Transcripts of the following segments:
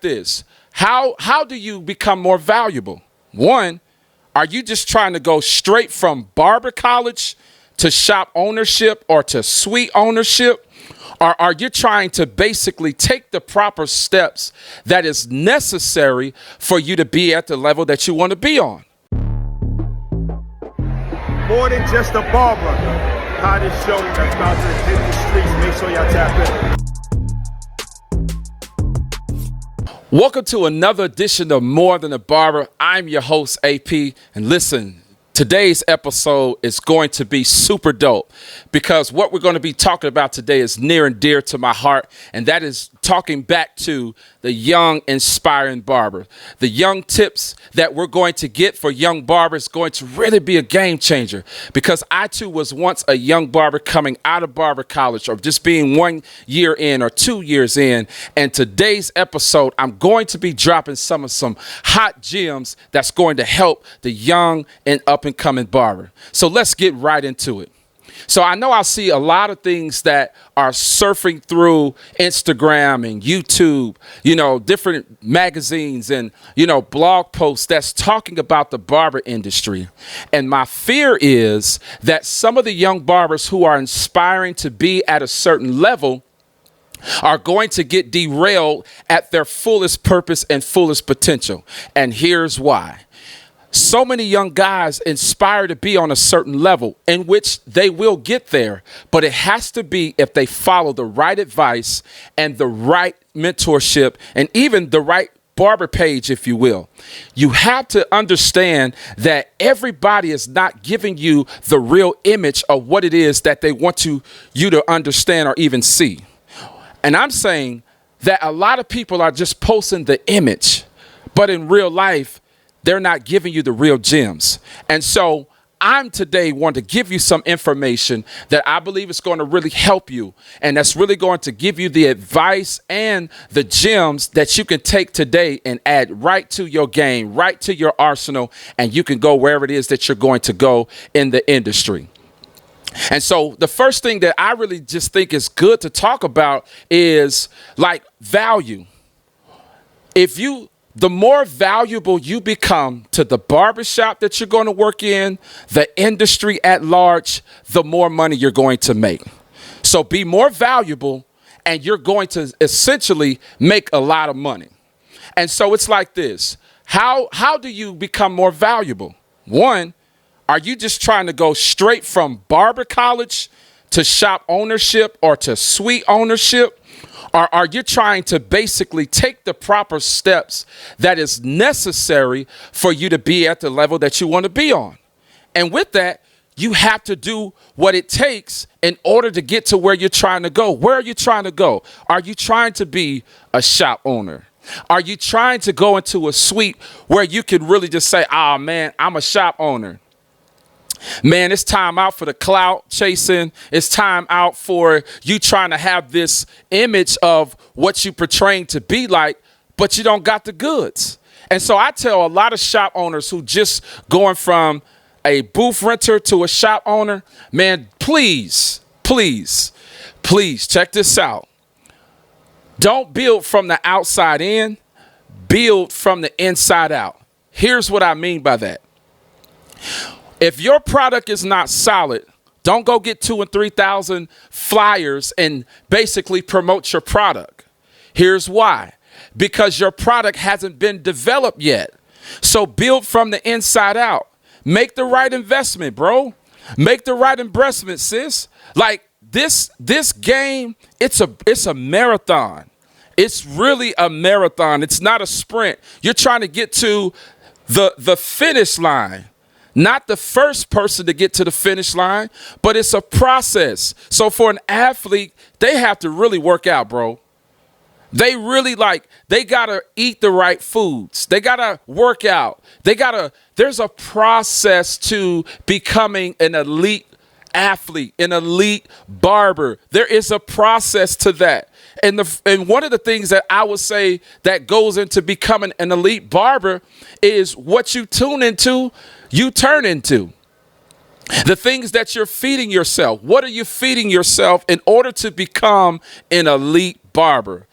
this. How do you become more valuable? One, are you just trying to go straight from barber college to shop ownership or to suite ownership? Or are you trying to basically take the proper steps that is necessary for you to be at the level that you want to be on? More than just a barber. Hottest show that's about to hit the streets. Make sure y'all tap in. Welcome to another edition of More Than a Barber. I'm your host, AP. And listen, today's episode is going to be super dope because what we're going to be talking about today is near and dear to my heart, and that is talking back to the young, inspiring barber. The young tips that we're going to get for young barbers going to really be a game changer, because I too was once a young barber coming out of barber college, or just being 1 year in or 2 years in. And today's episode, I'm going to be dropping some hot gems that's going to help the young and up and coming barber. So let's get right into it. So I know I see a lot of things that are surfing through Instagram and YouTube, different magazines and, blog posts that's talking about the barber industry. And my fear is that some of the young barbers who are inspiring to be at a certain level are going to get derailed at their fullest purpose and fullest potential. And here's why. So many young guys inspire to be on a certain level in which they will get there, but it has to be if they follow the right advice and the right mentorship and even the right barber page, if you will. You have to understand that everybody is not giving you the real image of what it is that they want you to understand or even see. And I'm saying that a lot of people are just posting the image, but in real life, they're not giving you the real gems. And so I'm today want to give you some information that I believe is going to really help you. And that's really going to give you the advice and the gems that you can take today and add right to your game, right to your arsenal, and you can go wherever it is that you're going to go in the industry. And so the first thing that I really just think is good to talk about is like value. The more valuable you become to the barbershop that you're going to work in, the industry at large, the more money you're going to make. So be more valuable and you're going to essentially make a lot of money. And so it's like this. How do you become more valuable? One, are you just trying to go straight from barber college to shop ownership or to suite ownership? Or are you trying to basically take the proper steps that is necessary for you to be at the level that you want to be on? And with that, you have to do what it takes in order to get to where you're trying to go. Where are you trying to go? Are you trying to be a shop owner? Are you trying to go into a suite where you can really just say, "Ah, man, I'm a shop owner"? Man, it's time out for the clout chasing. It's time out for you trying to have this image of what you portraying to be like, but you don't got the goods. And so I tell a lot of shop owners who just going from a booth renter to a shop owner, man, please check this out. Don't build from the outside in, build from the inside out. Here's what I mean by that. If your product is not solid, don't go get 2,000 and 3,000 flyers and basically promote your product. Here's why. Because your product hasn't been developed yet. So build from the inside out. Make the right investment, bro. Make the right investment, sis. Like this game, it's a marathon. It's really a marathon. It's not a sprint. You're trying to get to the finish line. Not the first person to get to the finish line, but it's a process. So for an athlete, they have to really work out, bro. They really they got to eat the right foods. They got to work out. There's a process to becoming an elite athlete, an elite barber. There is a process to that. And one of the things that I would say that goes into becoming an elite barber is what you tune into, you turn into. The things that you're feeding yourself. What are you feeding yourself in order to become an elite barber?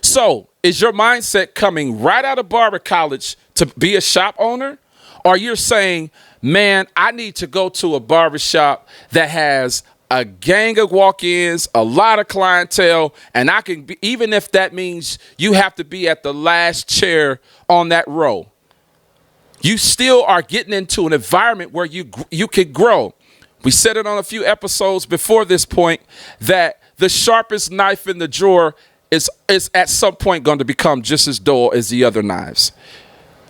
So is your mindset coming right out of barber college to be a shop owner? Or you're saying, man, I need to go to a barber shop that has a gang of walk-ins, a lot of clientele, and I can be, even if that means you have to be at the last chair on that row, you still are getting into an environment where you can grow. We said it on a few episodes before this point that the sharpest knife in the drawer is at some point going to become just as dull as the other knives.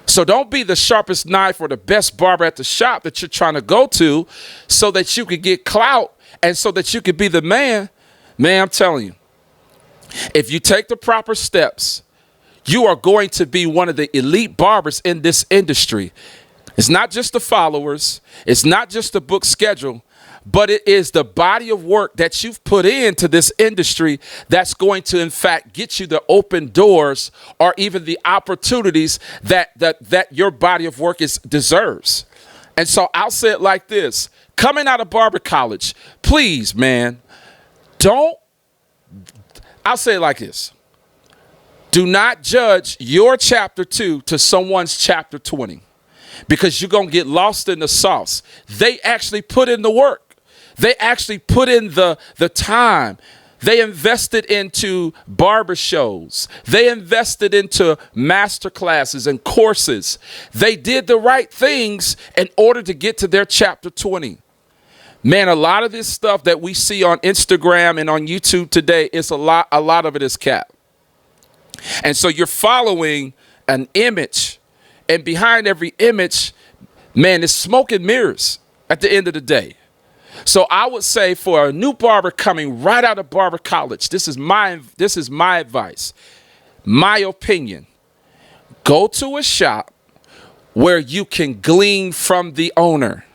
So don't be the sharpest knife or the best barber at the shop that you're trying to go to so that you can get clout and so that you can be the man. Man, I'm telling you, if you take the proper steps, you are going to be one of the elite barbers in this industry. It's not just the followers. It's not just the book schedule, but it is the body of work that you've put into this industry that's going to, in fact, get you the open doors or even the opportunities that your body of work deserves. And so I'll say it like this. Coming out of barber college, please, man, I'll say it like this. Do not judge your chapter 2 to someone's chapter 20 because you're going to get lost in the sauce. They actually put in the work. They actually put in the time. They invested into barber shows. They invested into master classes and courses. They did the right things in order to get to their chapter 20. Man, a lot of this stuff that we see on Instagram and on YouTube today, a lot of it is cap. And so you're following an image, and behind every image, man, it's smoke and mirrors at the end of the day. So I would say for a new barber coming right out of barber college, this is my advice, my opinion. Go to a shop where you can glean from the owner.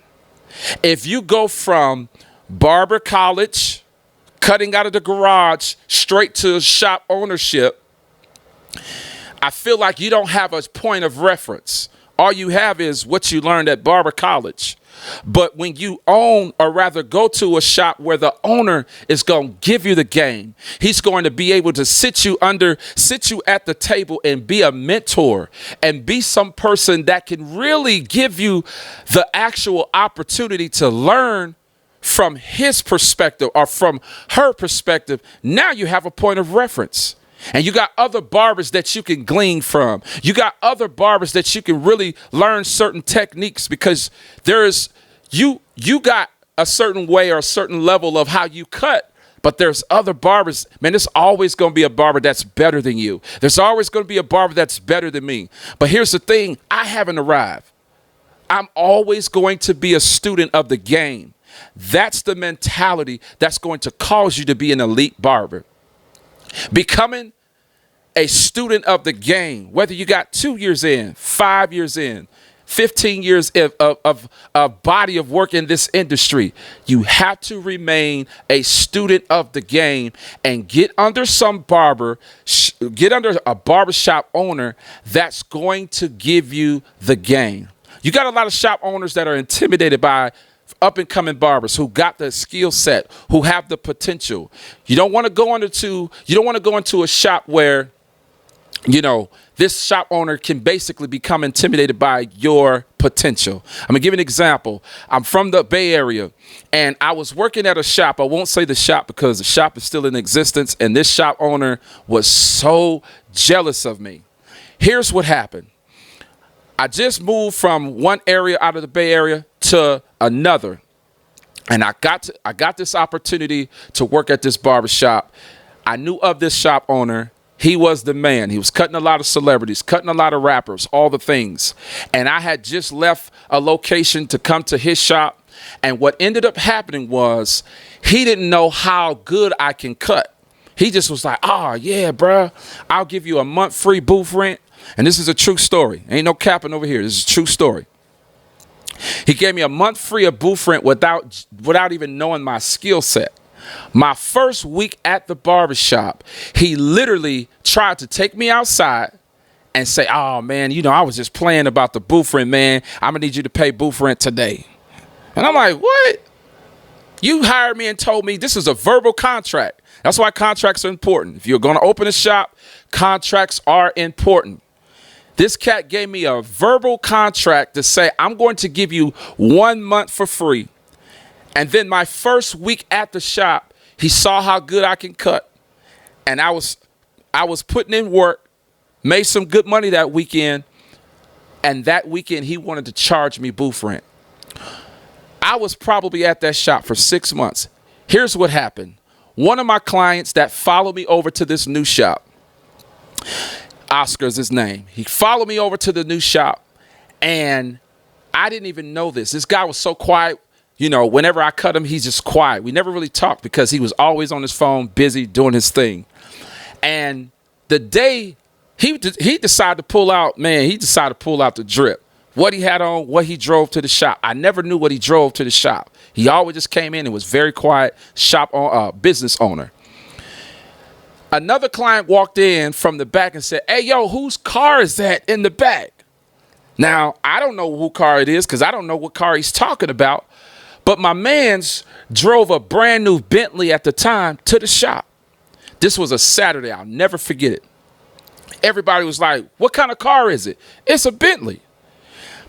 If you go from barber college, cutting out of the garage, straight to shop ownership, I feel like you don't have a point of reference. All you have is what you learned at barber college. But when you own, or rather go to a shop where the owner is going to give you the game, he's going to be able to sit you at the table and be a mentor and be some person that can really give you the actual opportunity to learn from his perspective or from her perspective. Now you have a point of reference. And you got other barbers that you can glean from. You got other barbers that you can really learn certain techniques because you got a certain way or a certain level of how you cut. But there's other barbers. Man, there's always going to be a barber that's better than you. There's always going to be a barber that's better than me. But here's the thing. I haven't arrived. I'm always going to be a student of the game. That's the mentality that's going to cause you to be an elite barber. Becoming a student of the game, whether you got 2 years in, 5 years in, 15 years of body of work in this industry, you have to remain a student of the game and get under get under a barbershop owner that's going to give you the game. You got a lot of shop owners that are intimidated by up-and-coming barbers who got the skill set, who have the potential. You don't want to go into a shop where, this shop owner can basically become intimidated by your potential. I'm going to give you an example. I'm from the Bay Area, and I was working at a shop. I won't say the shop because the shop is still in existence, and this shop owner was so jealous of me. Here's what happened. I just moved from one area out of the Bay Area to another. And I got this opportunity to work at this barbershop. I knew of this shop owner. He was the man. He was cutting a lot of celebrities, cutting a lot of rappers, all the things. And I had just left a location to come to his shop. And what ended up happening was he didn't know how good I can cut. He just was like, oh, yeah, bruh, I'll give you a month free booth rent. And this is a true story. Ain't no capping over here. This is a true story. He gave me a month free of booth rent without even knowing my skill set. My first week at the barbershop, he literally tried to take me outside and say, oh, man, I was just playing about the booth rent, man. I'm going to need you to pay booth rent today. And I'm like, what? You hired me and told me this is a verbal contract. That's why contracts are important. If you're going to open a shop, contracts are important. This cat gave me a verbal contract to say, I'm going to give you 1 month for free. And then my first week at the shop, he saw how good I can cut. And I was putting in work, made some good money that weekend. And that weekend, he wanted to charge me booth rent. I was probably at that shop for 6 months. Here's what happened. One of my clients that followed me over to this new shop, Oscar's his name. He followed me over to the new shop, and I didn't even know this. This guy was so quiet. You know, whenever I cut him, he's just quiet. We never really talked because he was always on his phone, busy doing his thing. And the day he decided to pull out, man, he decided to pull out the drip. What he had on, what he drove to the shop. I never knew what he drove to the shop. He always just came in and was very quiet, business owner. Another client walked in from the back and said, hey, yo, whose car is that in the back? Now, I don't know whose car it is because I don't know what car he's talking about. But my man's drove a brand new Bentley at the time to the shop. This was a Saturday. I'll never forget it. Everybody was like, what kind of car is it? It's a Bentley.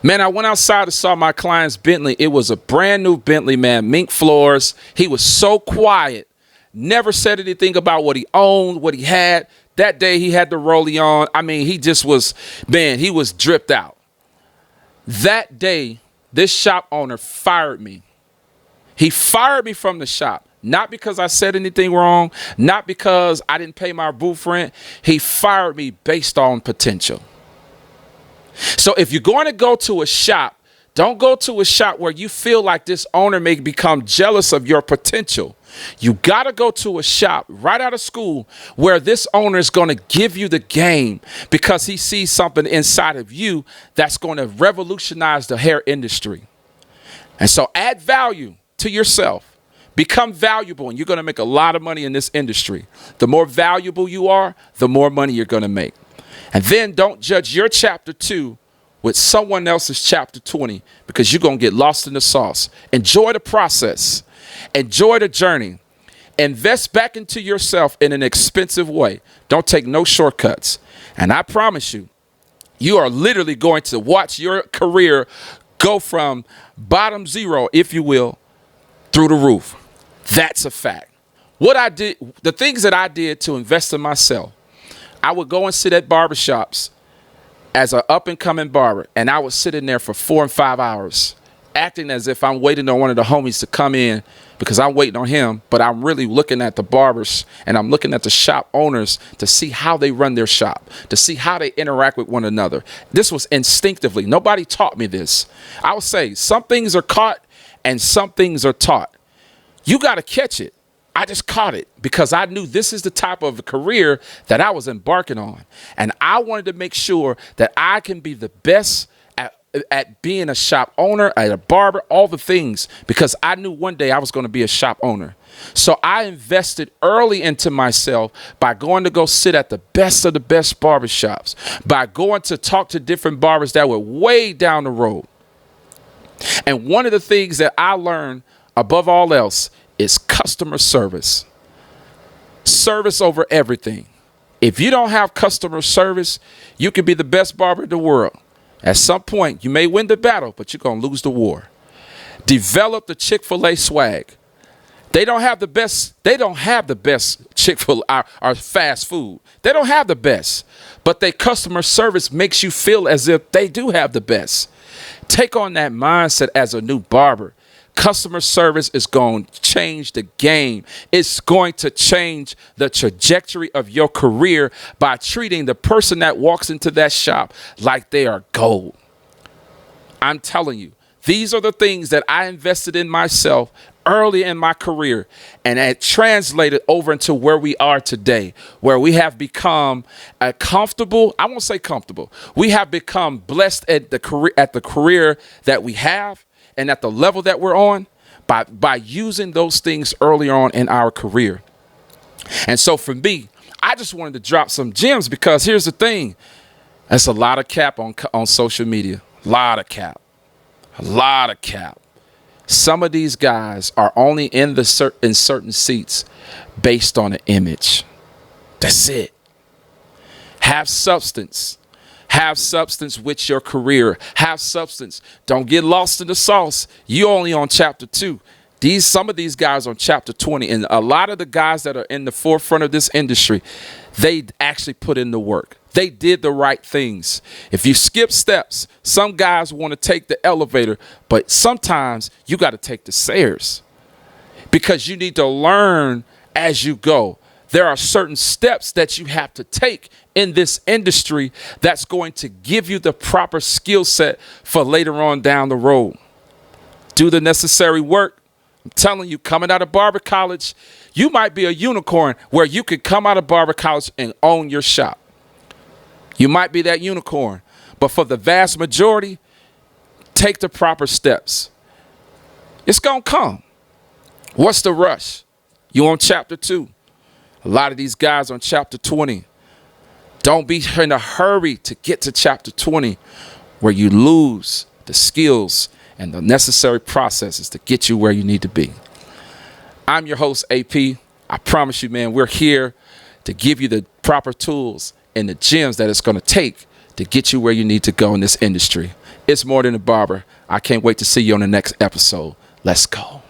Man, I went outside and saw my client's Bentley. It was a brand new Bentley, man, mink floors. He was so quiet. Never said anything about what he owned, what he had. That day he had the rollie on. I mean, he just was, man, he was dripped out. That day, this shop owner fired me. He fired me from the shop. Not because I said anything wrong, not because I didn't pay my booth rent. He fired me based on potential. So if you're going to go to a shop, don't go to a shop where you feel like this owner may become jealous of your potential. You got to go to a shop right out of school where this owner is going to give you the game because he sees something inside of you that's going to revolutionize the hair industry. And so add value to yourself. Become valuable, and you're going to make a lot of money in this industry. The more valuable you are, the more money you're going to make. And then don't judge your chapter 2 with someone else's chapter 20 because you're going to get lost in the sauce. Enjoy the process. Enjoy the journey. Invest back into yourself in an expensive way. Don't take no shortcuts. And I promise you, you are literally going to watch your career go from bottom zero, if you will, through the roof. That's a fact. What I did, the things that I did to invest in myself, I would go and sit at barbershops as an up-and-coming barber, and I would sit in there for 4 and 5 hours, acting as if I'm waiting on one of the homies to come in because I'm waiting on him, but I'm really looking at the barbers and I'm looking at the shop owners to see how they run their shop, to see how they interact with one another. This was instinctively. Nobody taught me this. I would say some things are caught and some things are taught. You got to catch it. I just caught it because I knew this is the type of career that I was embarking on. And I wanted to make sure that I can be the best at being a shop owner, at a barber, all the things, because I knew one day I was going to be a shop owner. So I invested early into myself by going to go sit at the best of the best barbershops, by going to talk to different barbers that were way down the road. And one of the things that I learned above all else is customer service. Service over everything. If you don't have customer service, you can be the best barber in the world. At some point, you may win the battle, but you're going to lose the war. Develop the Chick-fil-A swag. They don't have the best Chick-fil-A or fast food. They don't have the best, but their customer service makes you feel as if they do have the best. Take on that mindset as a new barber. Customer service is going to change the game. It's going to change the trajectory of your career by treating the person that walks into that shop like they are gold. I'm telling you, these are the things that I invested in myself early in my career, and it translated over into where we are today, where we have become I won't say comfortable. We have become blessed at the career that we have and at the level that we're on by using those things earlier on in our career. And so for me, I just wanted to drop some gems because here's the thing. That's a lot of cap on social media. A lot of cap. Some of these guys are only in certain seats based on an image. That's it. Have substance. Have substance with your career. Have substance. Don't get lost in the sauce. You only on chapter 2. Some of these guys on chapter 20, and a lot of the guys that are in the forefront of this industry, they actually put in the work. They did the right things. If you skip steps, some guys want to take the elevator, but sometimes you got to take the stairs because you need to learn as you go. There are certain steps that you have to take in this industry that's going to give you the proper skill set for later on down the road. Do the necessary work. I'm telling you, coming out of barber college, you might be a unicorn where you could come out of barber college and own your shop. You might be that unicorn, but for the vast majority, take the proper steps. It's going to come. What's the rush? You on chapter 2. A lot of these guys on chapter 20. Don't be in a hurry to get to chapter 20 where you lose the skills and the necessary processes to get you where you need to be. I'm your host, AP. I promise you, man, we're here to give you the proper tools and the gems that it's going to take to get you where you need to go in this industry. It's more than a barber. I can't wait to see you on the next episode. Let's go.